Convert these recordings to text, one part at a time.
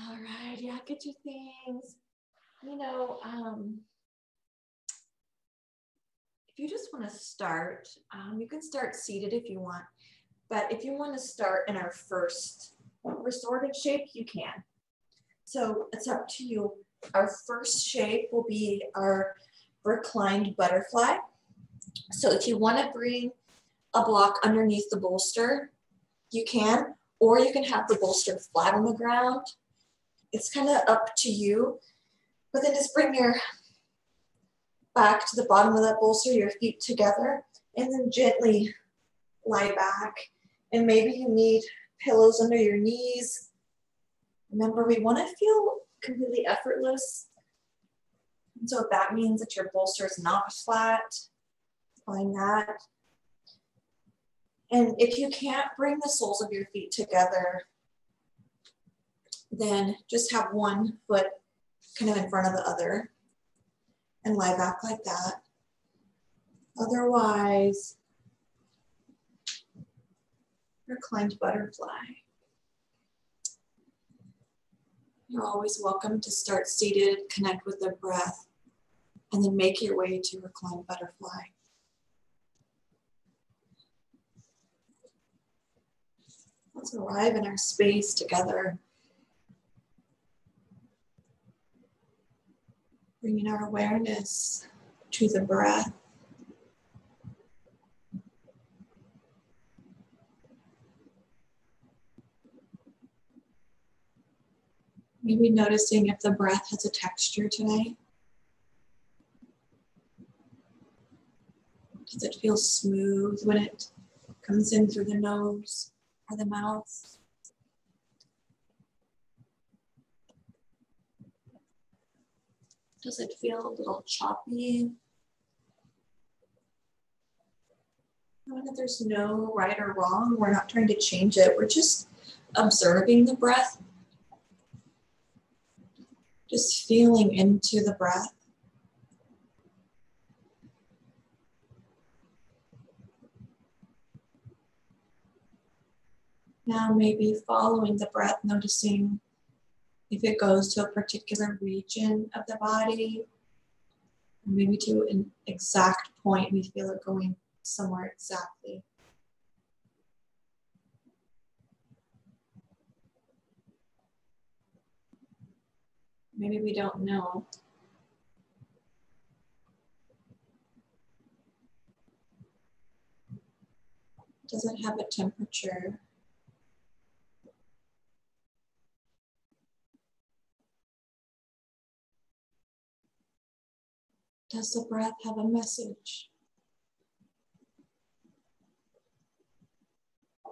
All right, yeah, get your things. You know, if you just want to start, you can start seated if you want. But if you want to start in our first restorative shape, you can. So it's up to you. Our first shape will be our reclined butterfly. So if you want to bring a block underneath the bolster, you can, or you can have the bolster flat on the ground. It's kind of up to you. But then just bring your back to the bottom of that bolster, your feet together, and then gently lie back. And maybe you need pillows under your knees. Remember, we want to feel completely effortless. And so if that means that your bolster is not flat, find that. And if you can't bring the soles of your feet together, then just have one foot kind of in front of the other and lie back like that. Otherwise, reclined butterfly. You're always welcome to start seated, connect with the breath, and then make your way to reclined butterfly. Let's arrive in our space together. Bringing our awareness to the breath. Maybe noticing if the breath has a texture today. Does it feel smooth when it comes in through the nose or the mouth? Does it feel a little choppy? Knowing that there's no right or wrong, we're not trying to change it. We're just observing the breath. Just feeling into the breath. Now maybe following the breath, noticing if it goes to a particular region of the body, or maybe to an exact point, we feel it going somewhere exactly. Maybe we don't know. Does it have a temperature? Does the breath have a message?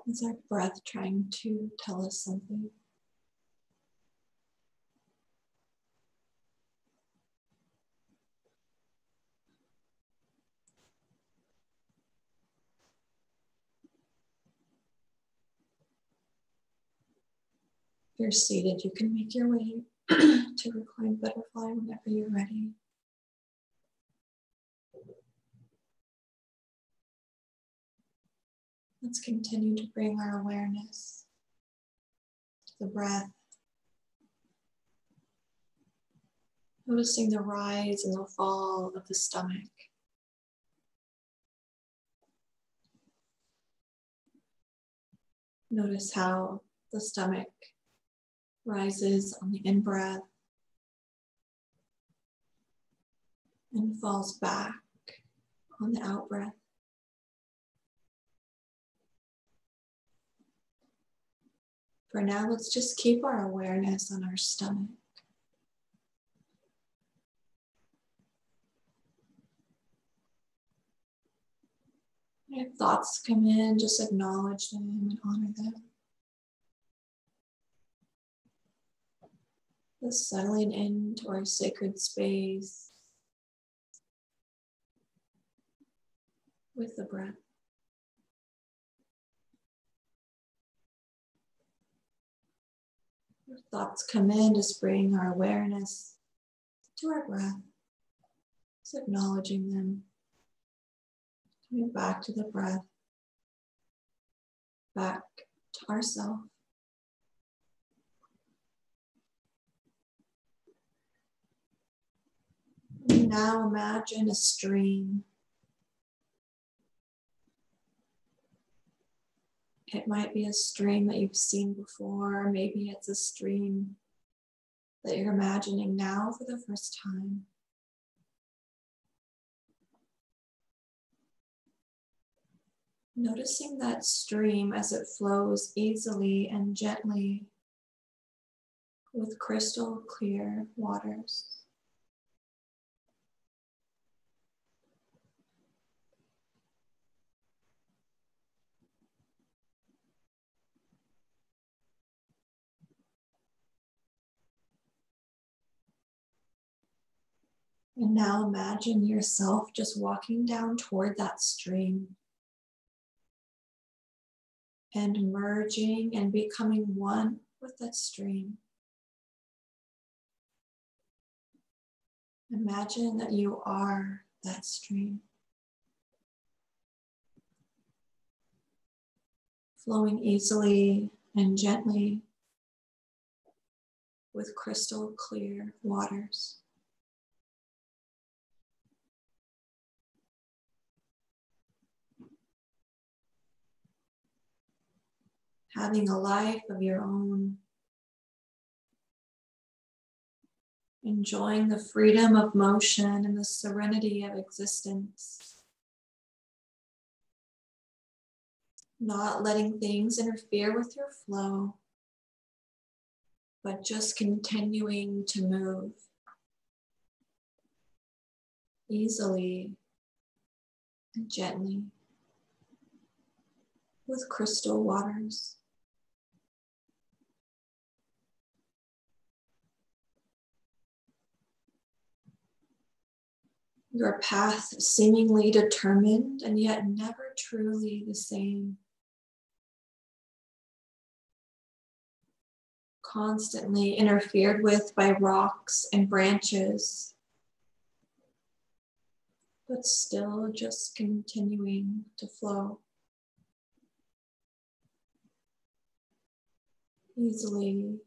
Is our breath trying to tell us something? If you're seated, you can make your way to reclined butterfly whenever you're ready. Let's continue to bring our awareness to the breath. Noticing the rise and the fall of the stomach. Notice how the stomach rises on the in-breath and falls back on the out-breath. For now, let's just keep our awareness on our stomach. If thoughts come in, just acknowledge them and honor them. Just settling into our sacred space with the breath. If thoughts come in, just bring our awareness to our breath, just acknowledging them. Coming back to the breath, back to ourselves. now imagine a stream. It might be a stream that you've seen before, maybe it's a stream that you're imagining now for the first time. Noticing that stream as it flows easily and gently with crystal clear waters. And now imagine yourself just walking down toward that stream and merging and becoming one with that stream. Imagine that you are that stream, flowing easily and gently with crystal clear waters. Having a life of your own, enjoying the freedom of motion and the serenity of existence, not letting things interfere with your flow, but just continuing to move easily and gently with crystal waters. Your path seemingly determined and yet never truly the same. Constantly interfered with by rocks and branches, but still just continuing to flow easily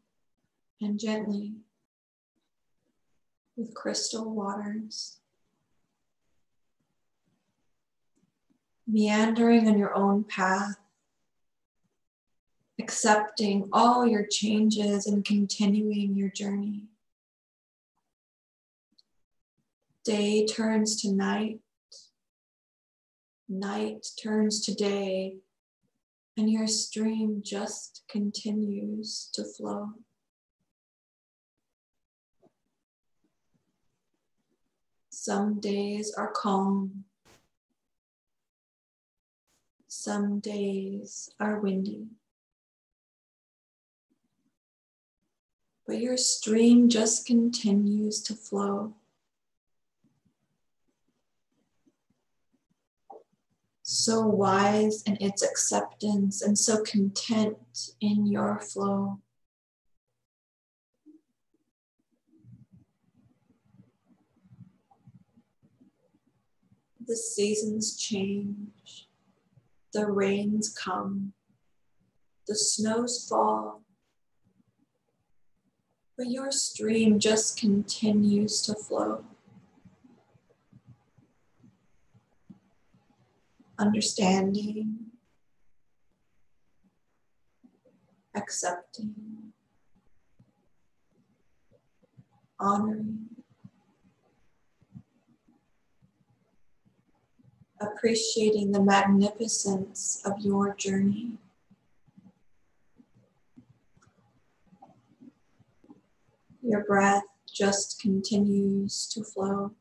and gently with crystal waters. Meandering on your own path, accepting all your changes and continuing your journey. Day turns to night, night turns to day, and your stream just continues to flow. Some days are calm. Some days are windy. But your stream just continues to flow. So wise in its acceptance and so content in your flow. The seasons change, the rains come, the snows fall, but your stream just continues to flow. Understanding, accepting, honoring, appreciating the magnificence of your journey. Your breath just continues to flow.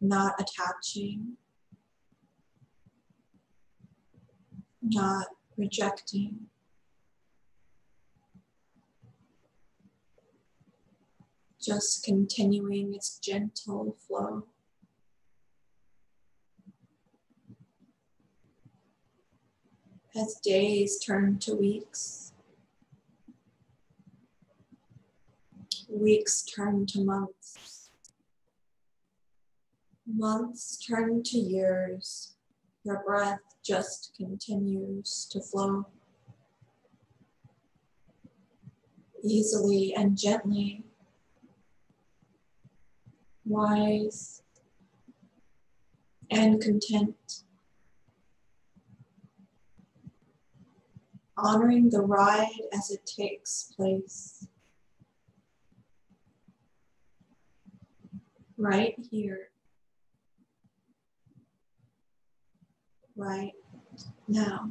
Not attaching, not rejecting. Just continuing its gentle flow. As days turn to weeks, weeks turn to months, months turn to years, your breath just continues to flow. easily and gently, wise and content, honoring the ride as it takes place, right here, right now.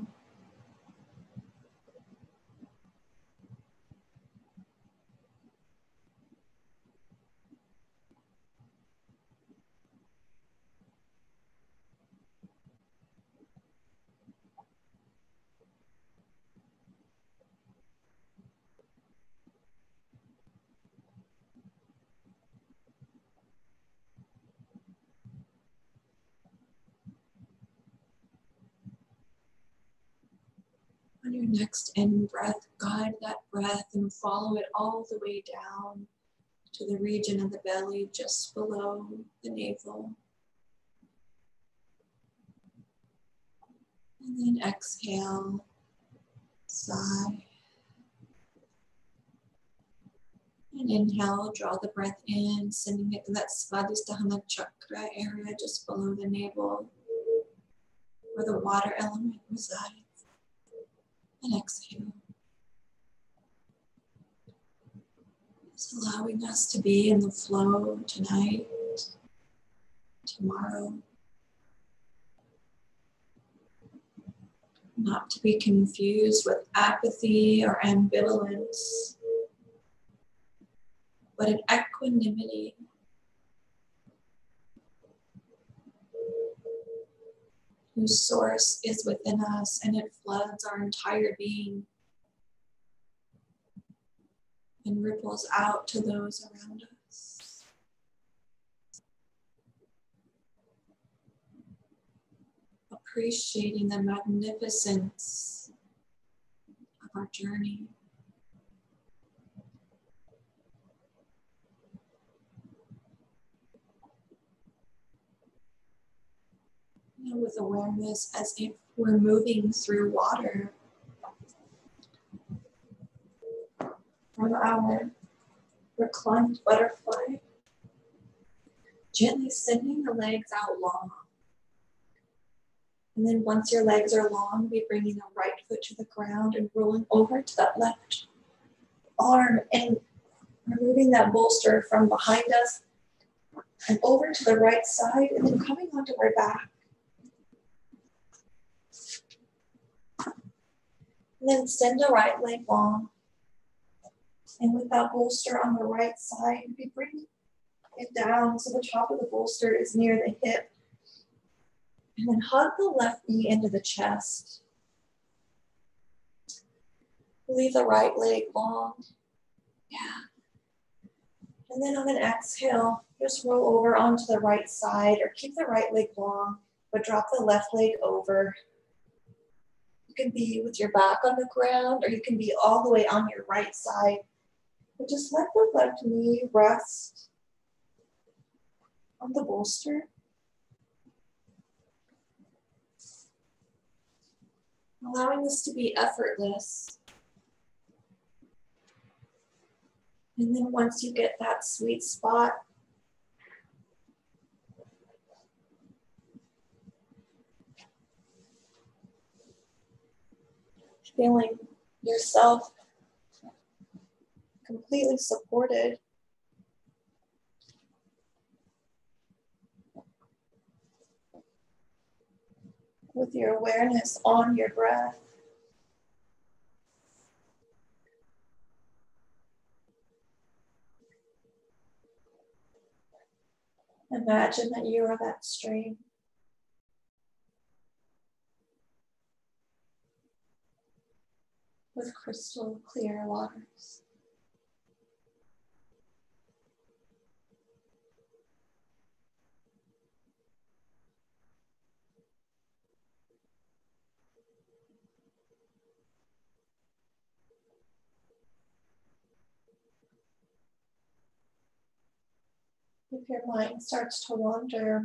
On your next in-breath, guide that breath and follow it all the way down to the region of the belly just below the navel. And then exhale, sigh. And inhale, draw the breath in, sending it to that Svadhisthana chakra area just below the navel, where the water element resides. And exhale. It's allowing us to be in the flow tonight, tomorrow. Not to be confused with apathy or ambivalence, but an equanimity. Whose source is within us and it floods our entire being and ripples out to those around us. Appreciating the magnificence of our journey. And with awareness as if we're moving through water from our reclined butterfly, gently sending the legs out long. And then once your legs are long, we bringing the right foot to the ground and rolling over to that left arm and removing that bolster from behind us and over to the right side and then coming onto our back. And then send the right leg long. And with that bolster on the right side, we bring it down so the top of the bolster is near the hip. And then hug the left knee into the chest. Leave the right leg long. Yeah. And then on an exhale, just roll over onto the right side or keep the right leg long, but drop the left leg over. You can be with your back on the ground or you can be all the way on your right side. But just let the left knee rest on the bolster. Allowing this to be effortless. And then once you get that sweet spot, feeling yourself completely supported, with your awareness on your breath. Imagine that you are that stream. With crystal clear waters. If your mind starts to wander,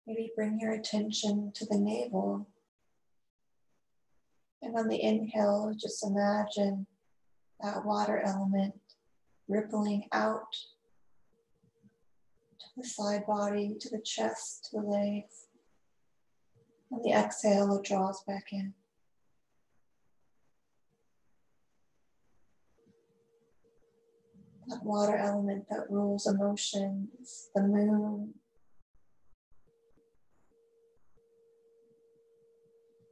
maybe bring your attention to the navel. And on the inhale, just imagine that water element rippling out to the side body, to the chest, to the legs. On the exhale, it draws back in. That water element that rules emotions, the moon.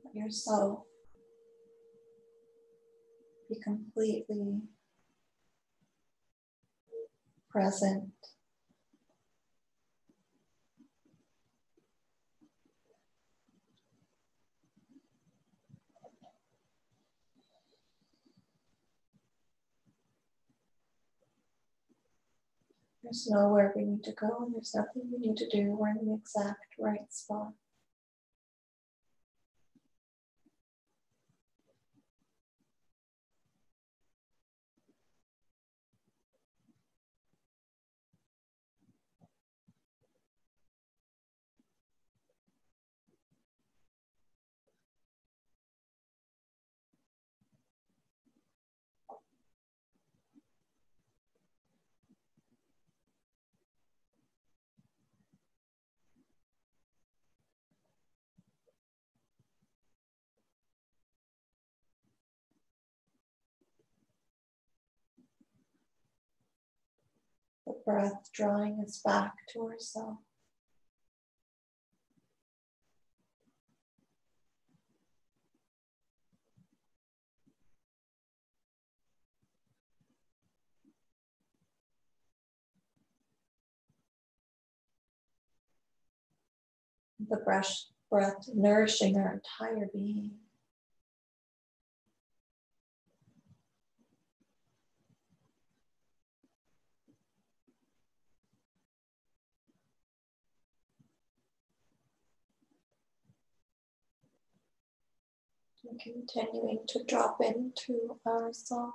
Let yourself be completely present. There's nowhere we need to go, and there's nothing we need to do. We're in the exact right spot. The breath drawing us back to ourselves. The breath nourishing our entire being. And continuing to drop into ourselves.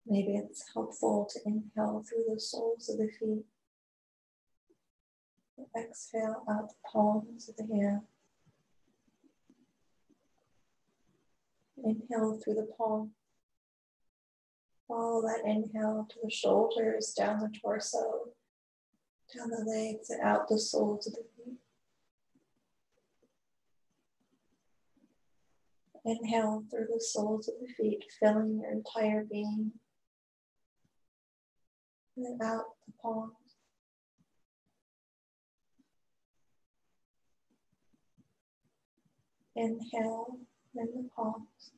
Maybe it's helpful to inhale through the soles of the feet. Exhale out the palms of the hands. Inhale through the palm. Follow that inhale to the shoulders, down the torso, down the legs, and out the soles of the feet. Inhale through the soles of the feet, filling your entire being. And then out the palms. Inhale in the palms.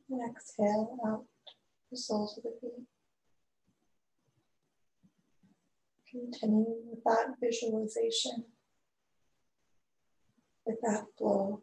And exhale out the soles of the feet. Continuing with that visualization, with that flow.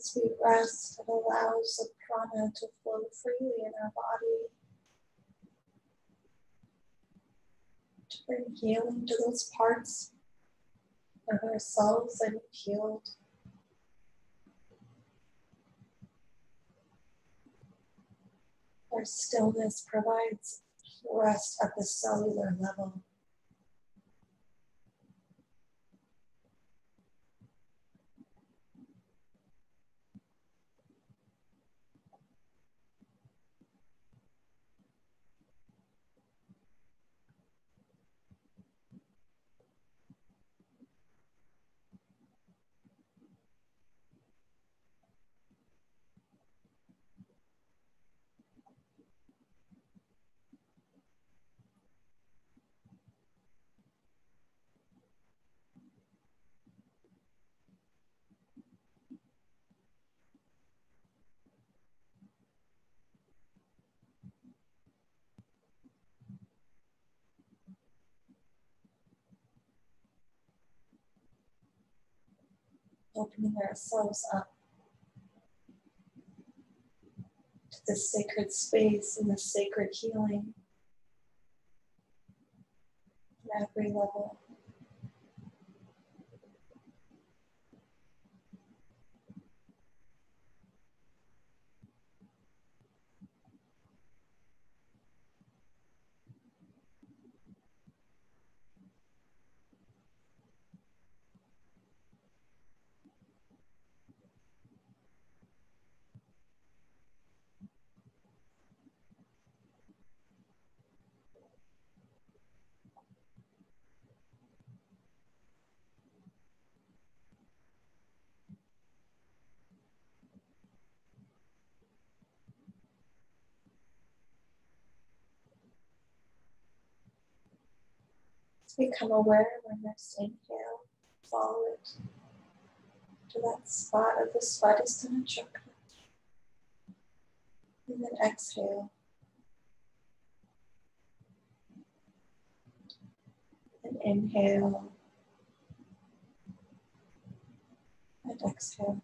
As we rest, it allows the prana to flow freely in our body, to bring healing to those parts of ourselves that need healed. Our stillness provides rest at the cellular level. Opening ourselves up to this sacred space and this sacred healing at every level. Become aware when next inhale, follow it to that spot of the Svadhisthana chakra. And then exhale. And inhale. And exhale.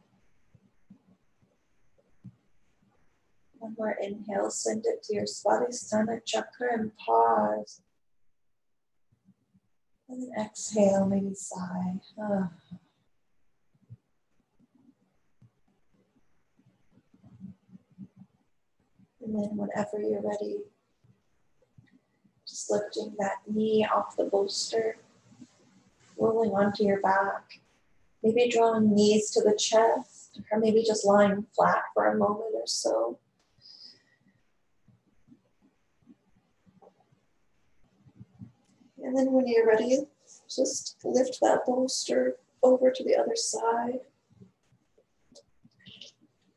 One more inhale, send it to your Svadhisthana chakra and pause. And then exhale, maybe sigh. And then whenever you're ready, just lifting that knee off the bolster, rolling onto your back, maybe drawing knees to the chest, or maybe just lying flat for a moment or so. And then when you're ready, just lift that bolster over to the other side.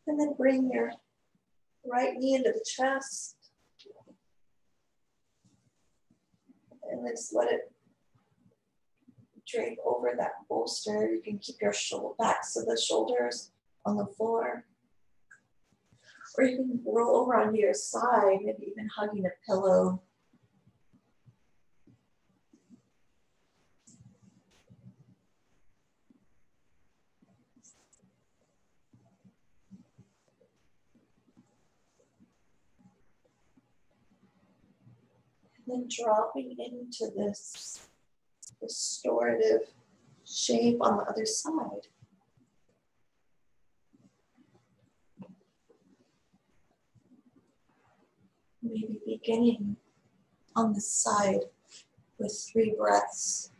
And then bring your right knee into the chest. And then just let it drape over that bolster. You can keep your backs of the shoulders on the floor. Or you can roll over onto your side, maybe even hugging a pillow. And then dropping into this restorative shape on the other side. Maybe beginning on the side with 3 breaths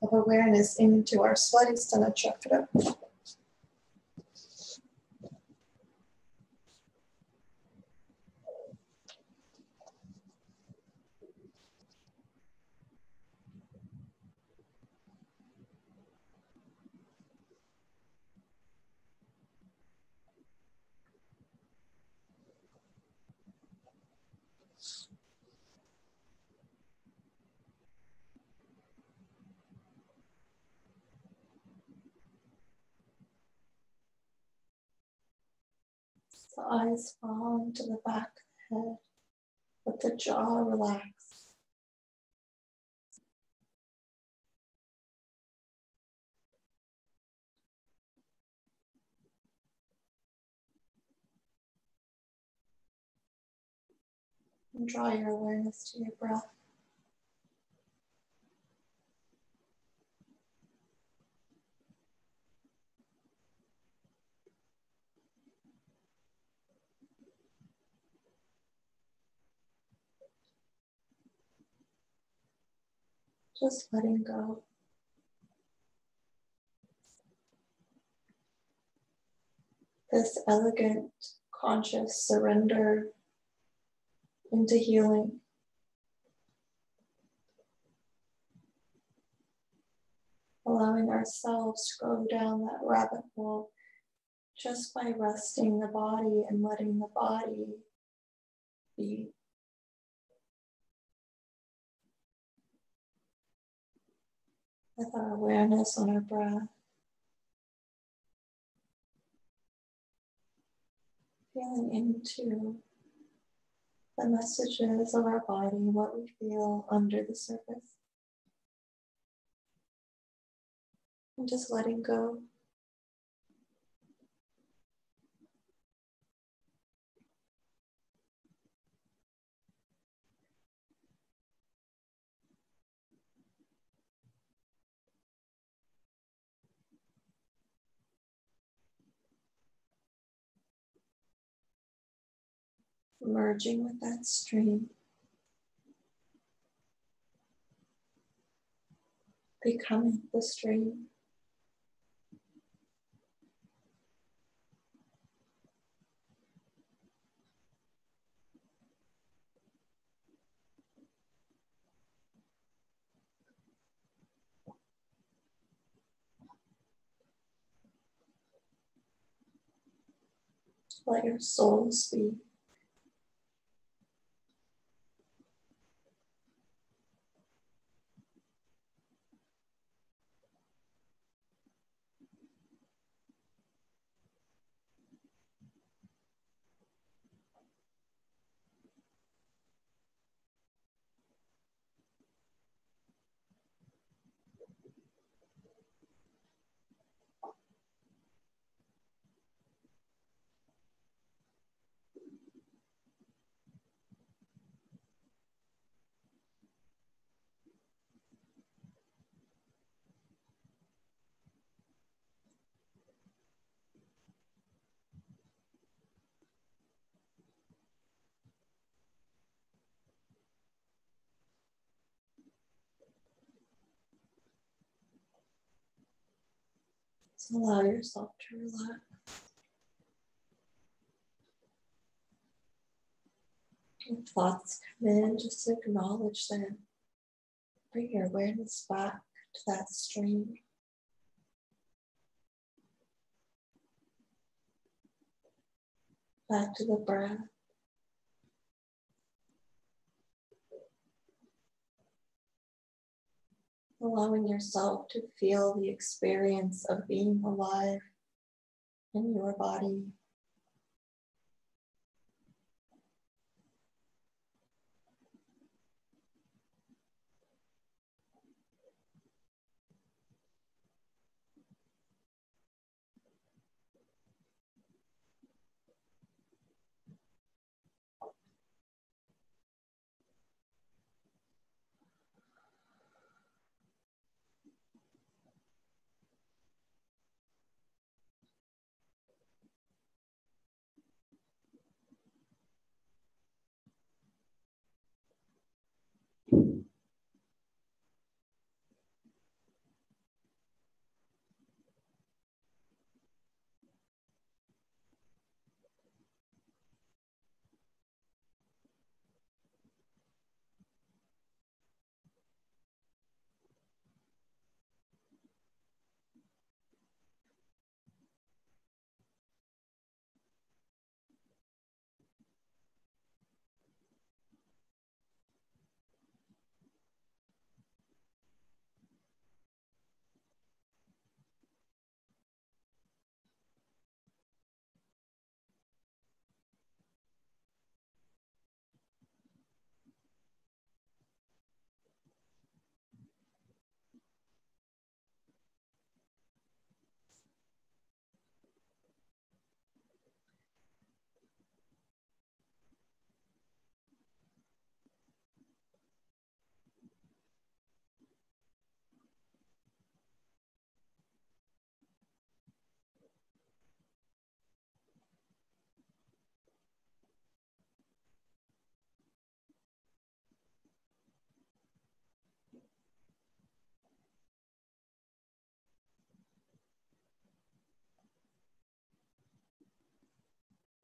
of awareness into our Svadhisthana chakra. The eyes fall into the back of the head, let the jaw relax. And draw your awareness to your breath. Just letting go. This elegant, conscious surrender into healing. Allowing ourselves to go down that rabbit hole just by resting the body and letting the body be. With our awareness on our breath. Feeling into the messages of our body, what we feel under the surface. And just letting go. Merging with that stream. Becoming the stream. Let your soul speak. So allow yourself to relax. When thoughts come in, just acknowledge them. Bring your awareness back to that stream. Back to the breath. Allowing yourself to feel the experience of being alive in your body.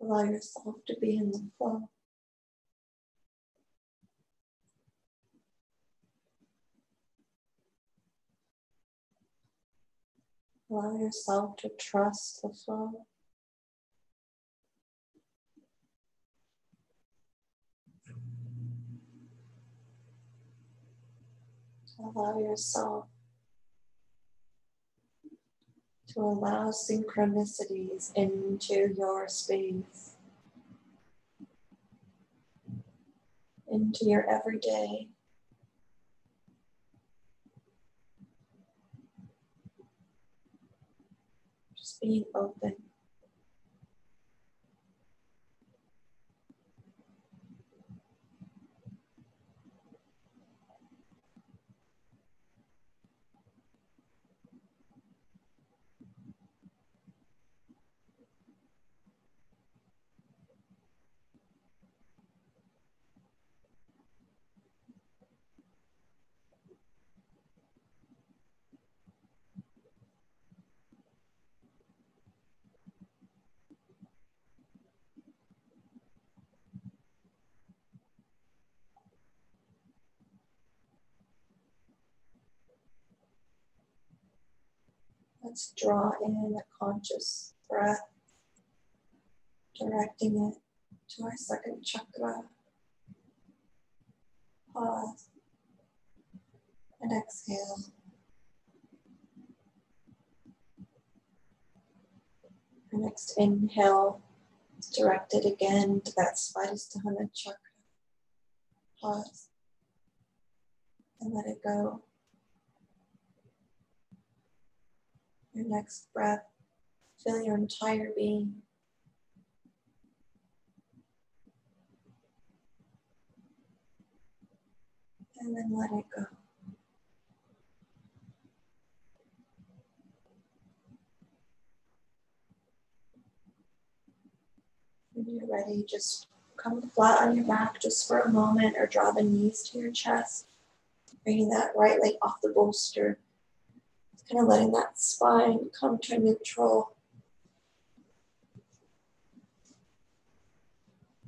Allow yourself to be in the flow. Allow yourself to trust the flow. Allow yourself to allow synchronicities into your space, into your everyday. Just being open. Let's draw in a conscious breath, directing it to our second chakra. Pause and exhale. Our next inhale is directed again to that Svadhisthana chakra. Pause and let it go. Your next breath, fill your entire being. And then let it go. When you're ready, just come flat on your back just for a moment or draw the knees to your chest. Bringing that right leg off the bolster. Kind of letting that spine come to neutral.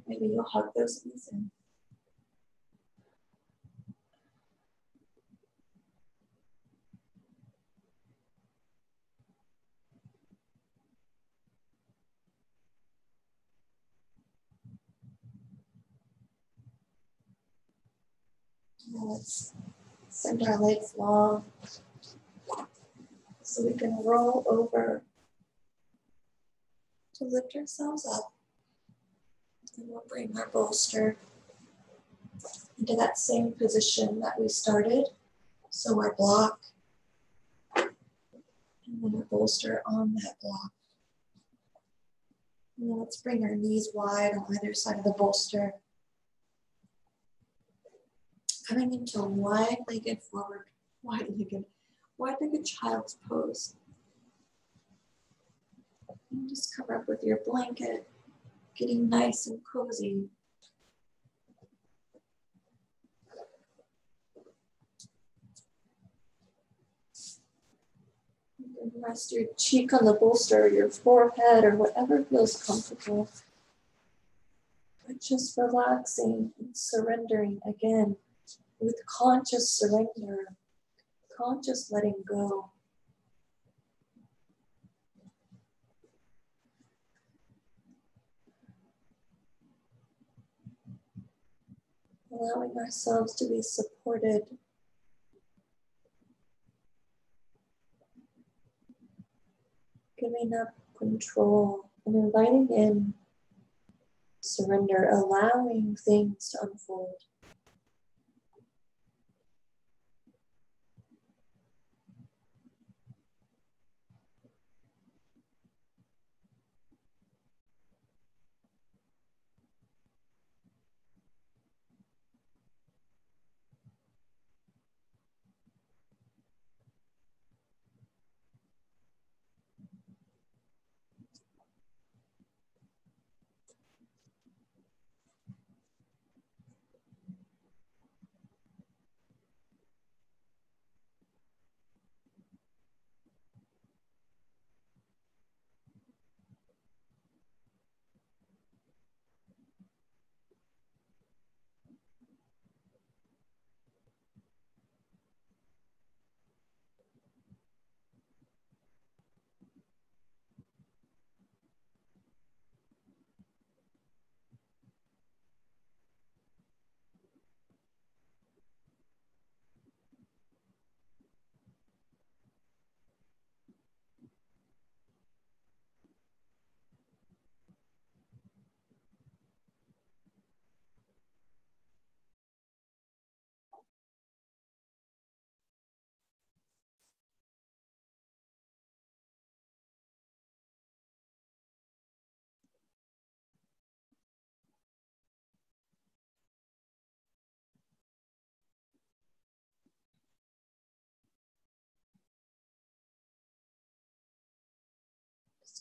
Maybe you'll hug those knees in. Now let's send our legs long so we can roll over to lift ourselves up. And we'll bring our bolster into that same position that we started. So our block, and then our bolster on that block. And then let's bring our knees wide on either side of the bolster. Coming into a wide-legged forward, wide-legged child's pose. And just cover up with your blanket, getting nice and cozy. You can rest your cheek on the bolster, or your forehead, or whatever feels comfortable. But just relaxing and surrendering again with conscious surrender, conscious letting go. Allowing ourselves to be supported. Giving up control and inviting in surrender, allowing things to unfold.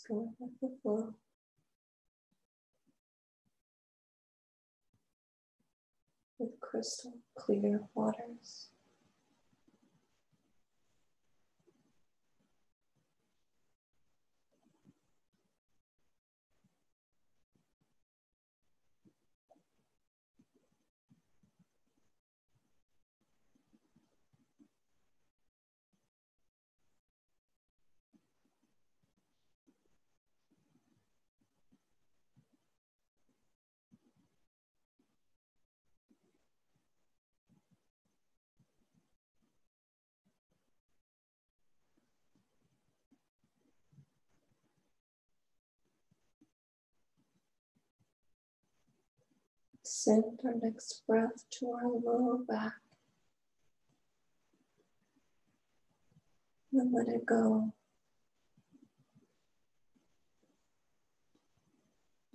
going with the flow. With crystal clear waters. Send our next breath to our lower back and let it go.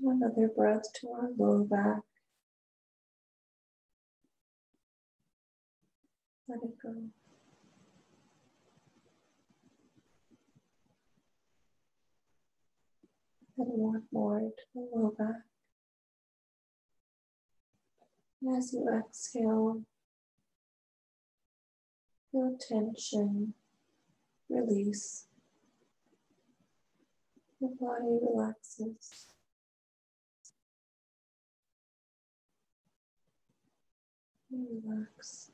Another breath to our lower back. Let it go. And one more to the lower back. And as you exhale, feel tension, release. Your body relaxes. You relax.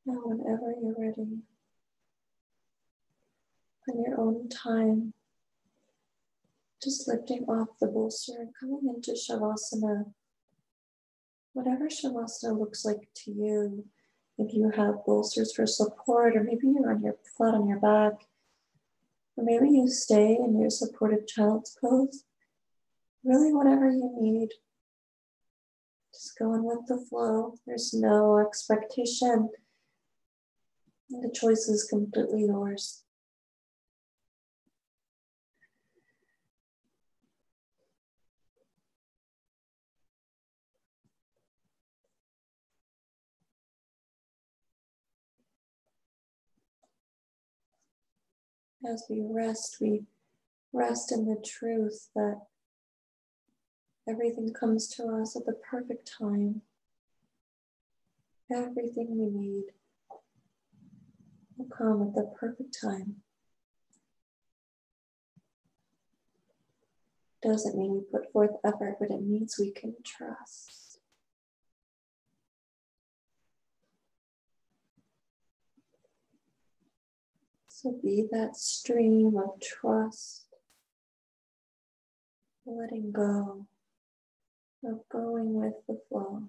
Now, whenever you're ready, on your own time, just lifting off the bolster and coming into Shavasana. Whatever Shavasana looks like to you, if you have bolsters for support, or maybe you're on your flat on your back, or maybe you stay in your supportive child's pose, really whatever you need. Just going with the flow. There's no expectation. The choice is completely yours. As we rest in the truth that everything comes to us at the perfect time. Everything we need will come at the perfect time. Doesn't mean we put forth effort, but it means we can trust. So be that stream of trust, letting go, of going with the flow.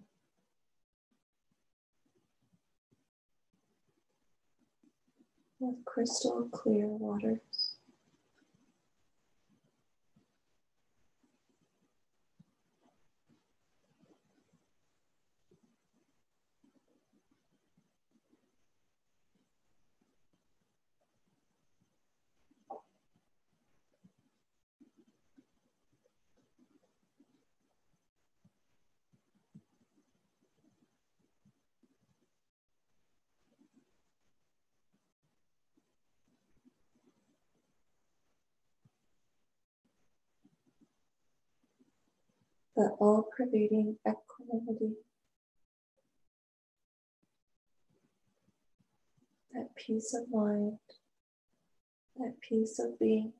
With crystal clear waters. That all-pervading equanimity, that peace of mind, that peace of being.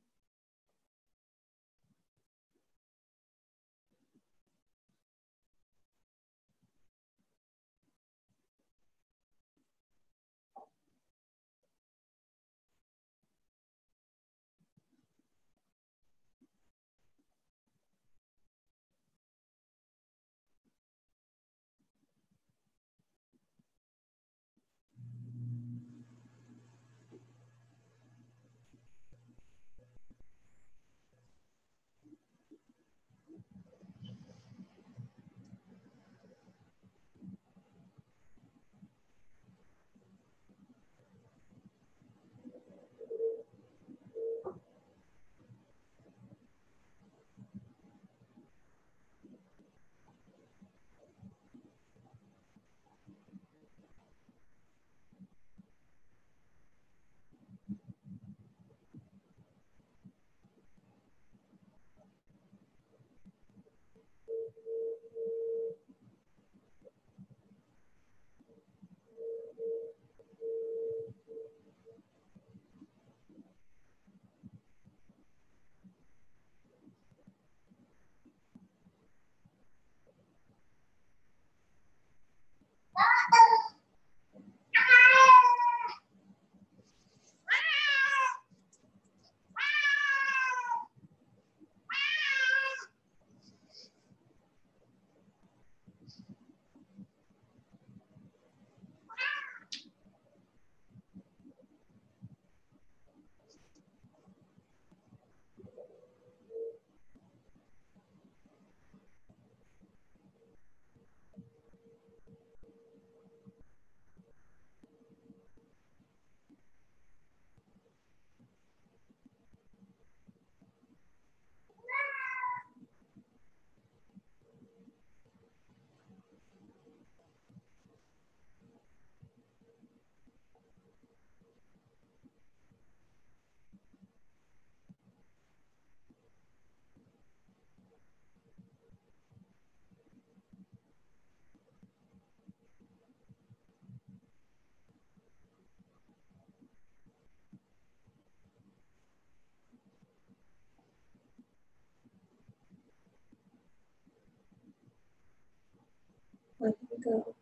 letting go.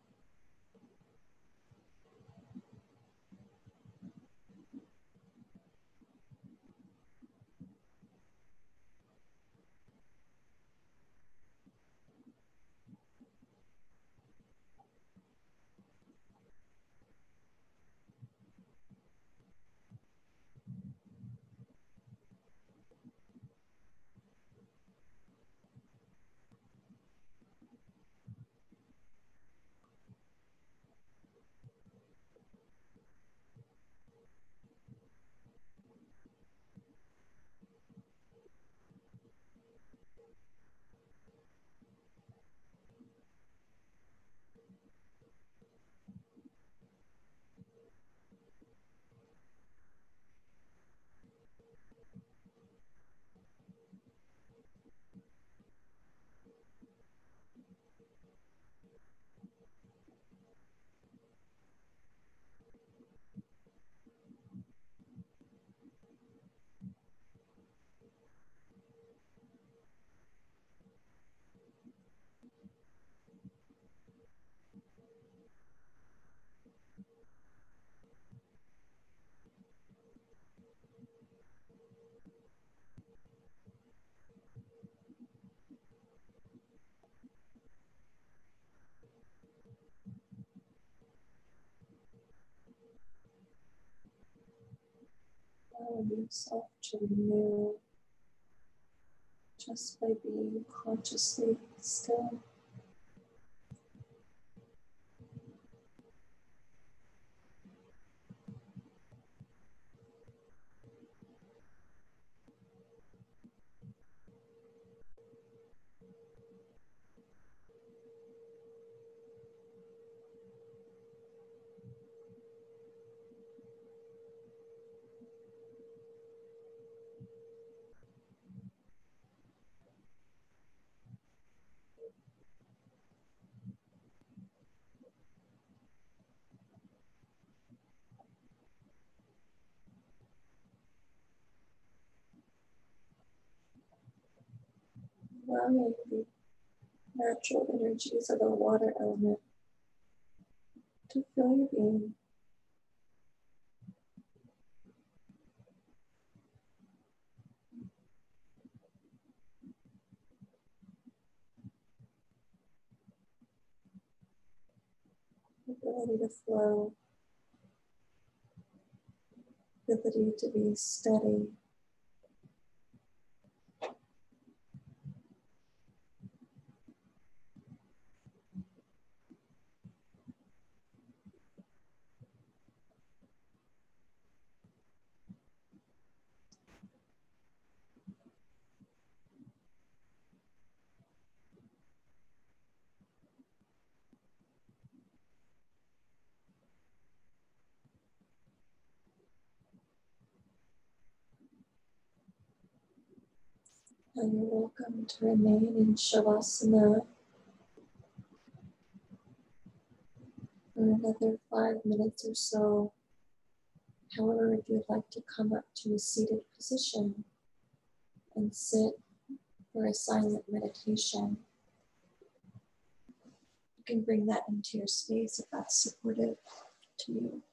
Allow yourself to renew just by being consciously still. Allowing the natural energies of the water element to fill your being. Ability to flow, ability to be steady. And you're welcome to remain in Shavasana for another 5 minutes or so. However, if you'd like to come up to a seated position and sit for a silent meditation, you can bring that into your space if that's supportive to you.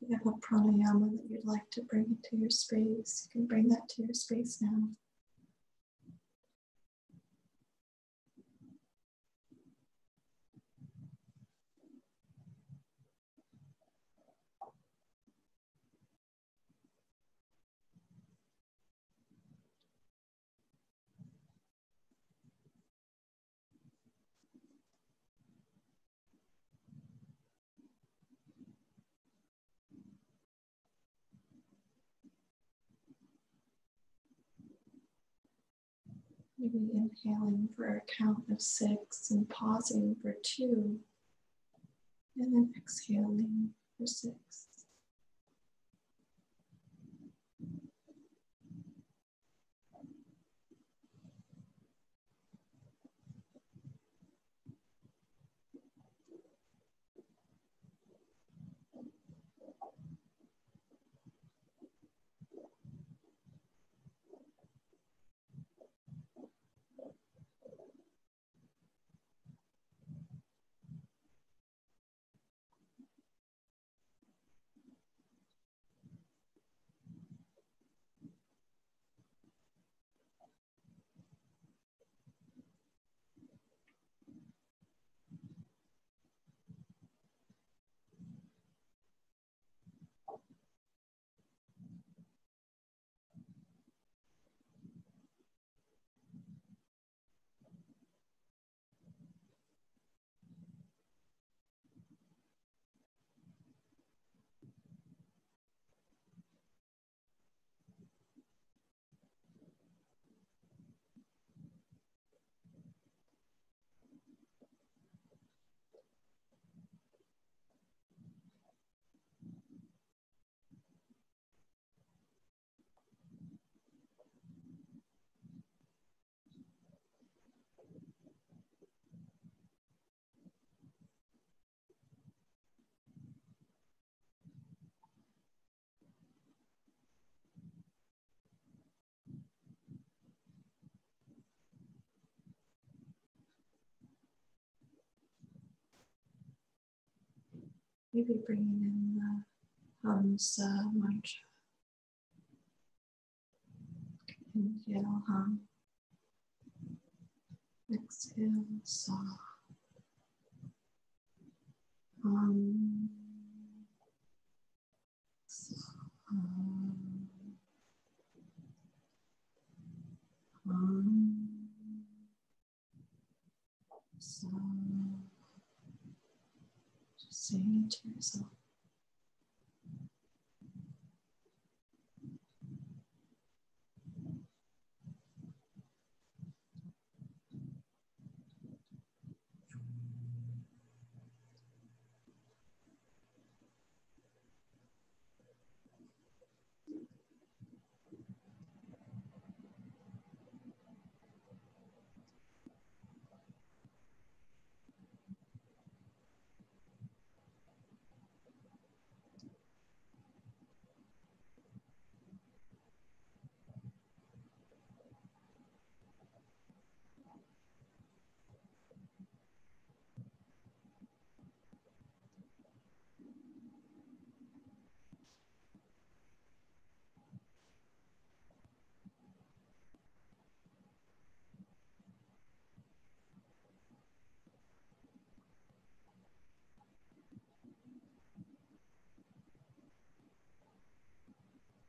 If you have a pranayama that you'd like to bring into your space, you can bring that to your space now. Maybe inhaling for a count of 6 and pausing for 2, and then exhaling for 6. Maybe bringing in the Hamsa mantra. Inhale, hum. Exhale, sa. Hum. Sa. Hum. Hum. Sa. Just saying it to yourself.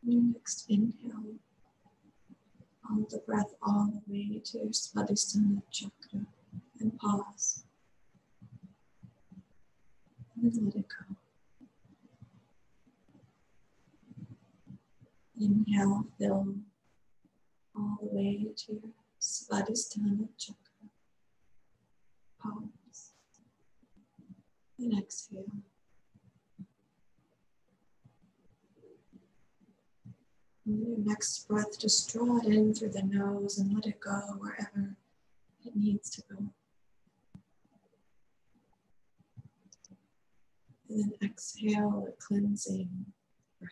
Your next inhale, follow the breath all the way to your Svadhisthana chakra and pause. And then let it go. Inhale, fill all the way to your Svadhisthana chakra. Pause. And exhale. And your next breath, just draw it in through the nose and let it go wherever it needs to go. And then exhale a cleansing breath.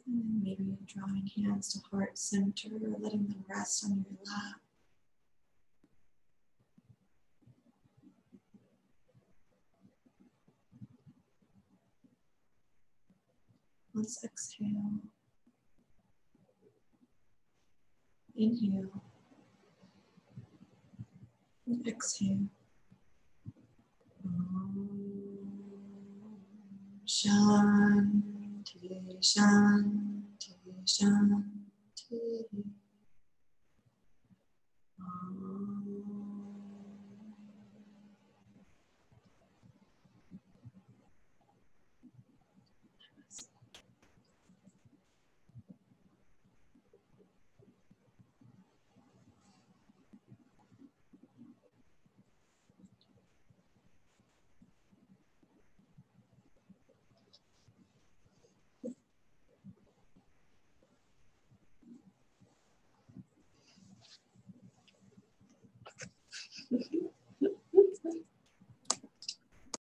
And then maybe drawing hands to heart center, letting them rest on your lap. Let's exhale. Inhale. And exhale. Shanti, Shanti, Shanti.